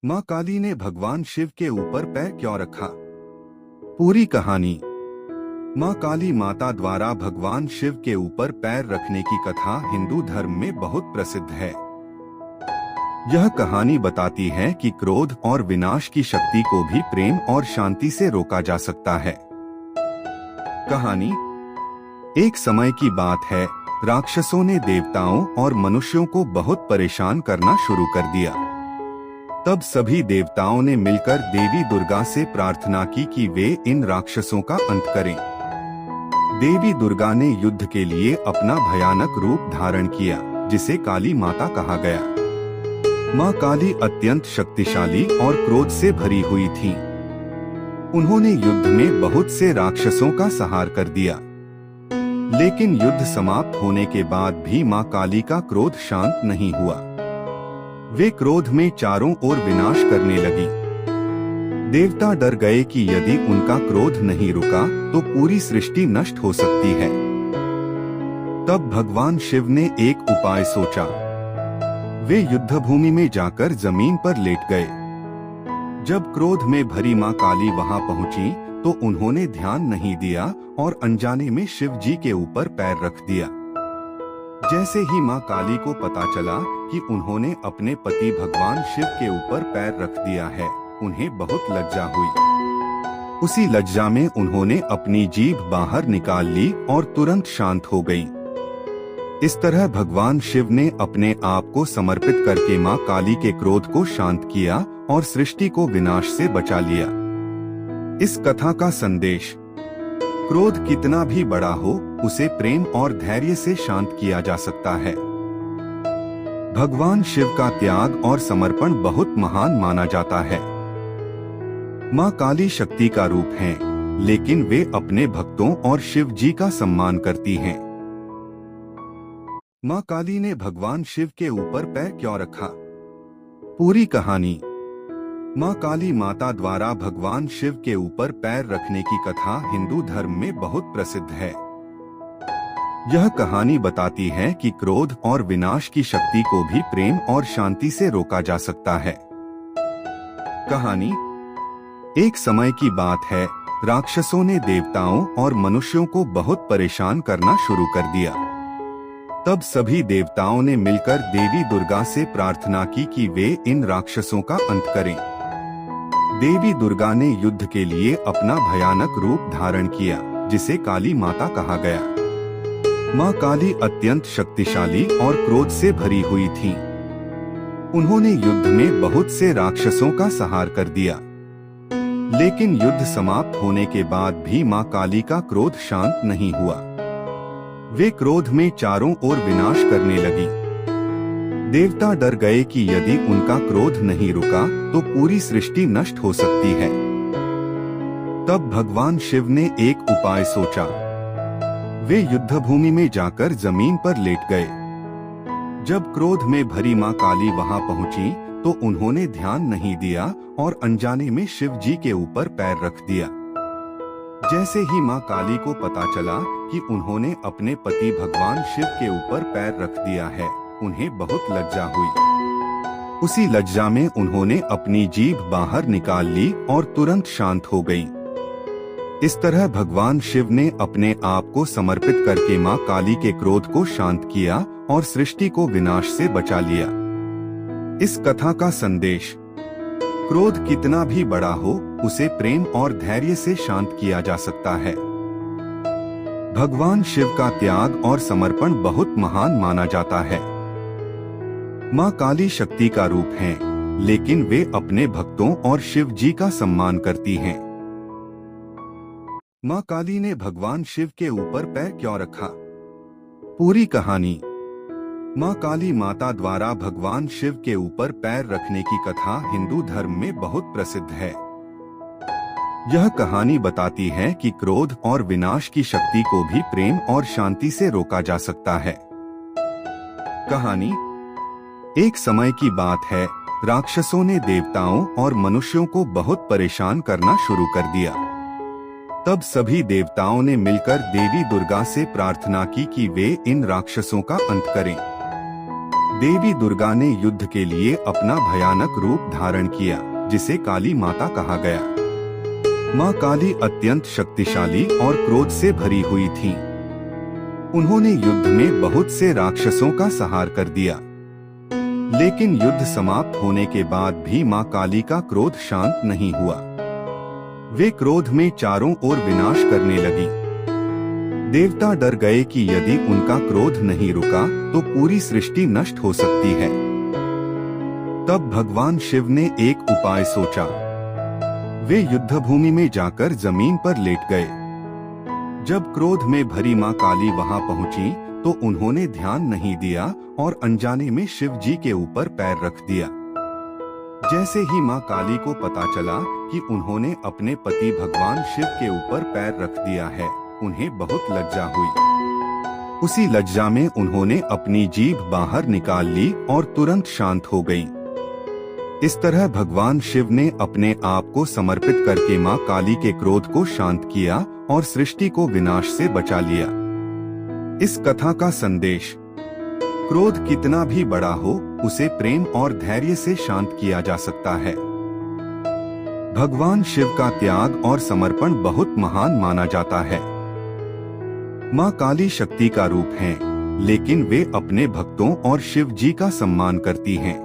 माँ काली ने भगवान शिव के ऊपर पैर क्यों रखा? पूरी कहानी। माँ काली माता द्वारा भगवान शिव के ऊपर पैर रखने की कथा हिंदू धर्म में बहुत प्रसिद्ध है। यह कहानी बताती है कि क्रोध और विनाश की शक्ति को भी प्रेम और शांति से रोका जा सकता है। कहानी। एक समय की बात है, राक्षसों ने देवताओं और मनुष्यों को बहुत परेशान करना शुरू कर दिया। तब सभी देवताओं ने मिलकर देवी दुर्गा से प्रार्थना की कि वे इन राक्षसों का अंत करें। देवी दुर्गा ने युद्ध के लिए अपना भयानक रूप धारण किया, जिसे काली माता कहा गया। माँ काली अत्यंत शक्तिशाली और क्रोध से भरी हुई थीं। उन्होंने युद्ध में बहुत से राक्षसों का संहार कर दिया, लेकिन युद्ध समाप्त होने के बाद भी माँ काली का क्रोध शांत नहीं हुआ। वे क्रोध में चारों ओर विनाश करने लगी। देवता डर गए कि यदि उनका क्रोध नहीं रुका तो पूरी सृष्टि नष्ट हो सकती है। तब भगवान शिव ने एक उपाय सोचा। वे युद्धभूमि में जाकर जमीन पर लेट गए। जब क्रोध में भरी माँ काली वहां पहुंची तो उन्होंने ध्यान नहीं दिया और अनजाने में शिव जी के ऊपर पैर रख दिया। जैसे ही माँ काली को पता चला कि उन्होंने अपने पति भगवान शिव के ऊपर पैर रख दिया है, उन्हें बहुत लज्जा हुई। उसी लज्जा में उन्होंने अपनी जीभ बाहर निकाल ली और तुरंत शांत हो गई। इस तरह भगवान शिव ने अपने आप को समर्पित करके माँ काली के क्रोध को शांत किया और सृष्टि को विनाश से बचा लिया। इस कथा का संदेश: क्रोध कितना भी बड़ा हो, उसे प्रेम और धैर्य से शांत किया जा सकता है। भगवान शिव का त्याग और समर्पण बहुत महान माना जाता है। माँ काली शक्ति का रूप हैं, लेकिन वे अपने भक्तों और शिव जी का सम्मान करती हैं। माँ काली ने भगवान शिव के ऊपर पैर क्यों रखा? पूरी कहानी। माँ काली माता द्वारा भगवान शिव के ऊपर पैर रखने की कथा हिंदू धर्म में बहुत प्रसिद्ध है। यह कहानी बताती है कि क्रोध और विनाश की शक्ति को भी प्रेम और शांति से रोका जा सकता है। कहानी। एक समय की बात है, राक्षसों ने देवताओं और मनुष्यों को बहुत परेशान करना शुरू कर दिया। तब सभी देवताओं ने मिलकर देवी दुर्गा से प्रार्थना की कि वे इन राक्षसों का अंत करें। देवी दुर्गा ने युद्ध के लिए अपना भयानक रूप धारण किया, जिसे काली माता कहा गया। माँ काली अत्यंत शक्तिशाली और क्रोध से भरी हुई थीं। उन्होंने युद्ध में बहुत से राक्षसों का संहार कर दिया, लेकिन युद्ध समाप्त होने के बाद भी माँ काली का क्रोध शांत नहीं हुआ। वे क्रोध में चारों ओर विनाश करने लगी। देवता डर गए कि यदि उनका क्रोध नहीं रुका तो पूरी सृष्टि नष्ट हो सकती है। तब भगवान शिव ने एक उपाय सोचा। वे युद्धभूमि में जाकर जमीन पर लेट गए। जब क्रोध में भरी माँ काली वहां पहुंची तो उन्होंने ध्यान नहीं दिया और अनजाने में शिव जी के ऊपर पैर रख दिया। जैसे ही माँ काली को पता चला कि उन्होंने अपने पति भगवान शिव के ऊपर पैर रख दिया है, उन्हें बहुत लज्जा हुई। उसी लज्जा में उन्होंने अपनी जीभ बाहर निकाल ली और तुरंत शांत हो गई। इस तरह भगवान शिव ने अपने आप को समर्पित करके माँ काली के क्रोध को शांत किया और सृष्टि को विनाश से बचा लिया। इस कथा का संदेश: क्रोध कितना भी बड़ा हो, उसे प्रेम और धैर्य से शांत किया जा सकता है। भगवान शिव का त्याग और समर्पण बहुत महान माना जाता है। माँ काली शक्ति का रूप हैं, लेकिन वे अपने भक्तों और शिव जी का सम्मान करती हैं। माँ काली ने भगवान शिव के ऊपर पैर क्यों रखा? पूरी कहानी। माँ काली माता द्वारा भगवान शिव के ऊपर पैर रखने की कथा हिंदू धर्म में बहुत प्रसिद्ध है। यह कहानी बताती है कि क्रोध और विनाश की शक्ति को भी प्रेम और शांति से रोका जा सकता है। कहानी। एक समय की बात है, राक्षसों ने देवताओं और मनुष्यों को बहुत परेशान करना शुरू कर दिया। तब सभी देवताओं ने मिलकर देवी दुर्गा से प्रार्थना की कि वे इन राक्षसों का अंत करें। देवी दुर्गा ने युद्ध के लिए अपना भयानक रूप धारण किया, जिसे काली माता कहा गया। माँ काली अत्यंत शक्तिशाली और क्रोध से भरी हुई थीं। उन्होंने युद्ध में बहुत से राक्षसों का संहार कर दिया, लेकिन युद्ध समाप्त होने के बाद भी माँ काली का क्रोध शांत नहीं हुआ। वे क्रोध में चारों ओर विनाश करने लगी। देवता डर गए कि यदि उनका क्रोध नहीं रुका तो पूरी सृष्टि नष्ट हो सकती है। तब भगवान शिव ने एक उपाय सोचा। वे युद्धभूमि में जाकर जमीन पर लेट गए। जब क्रोध में भरी माँ काली वहां पहुंची तो उन्होंने ध्यान नहीं दिया और अनजाने में शिव जी के ऊपर पैर रख दिया। जैसे ही माँ काली को पता चला कि उन्होंने अपने पति भगवान शिव के ऊपर पैर रख दिया है, उन्हें बहुत लज्जा हुई। उसी लज्जा में उन्होंने अपनी जीभ बाहर निकाल ली और तुरंत शांत हो गईं। इस तरह भगवान शिव ने अपने आप को समर्पित करके माँ काली के क्रोध को शांत किया और सृष्टि को विनाश से बचा लिया। इस कथा का संदेश: क्रोध कितना भी बड़ा हो, उसे प्रेम और धैर्य से शांत किया जा सकता है। भगवान शिव का त्याग और समर्पण बहुत महान माना जाता है। माँ काली शक्ति का रूप हैं, लेकिन वे अपने भक्तों और शिव जी का सम्मान करती हैं।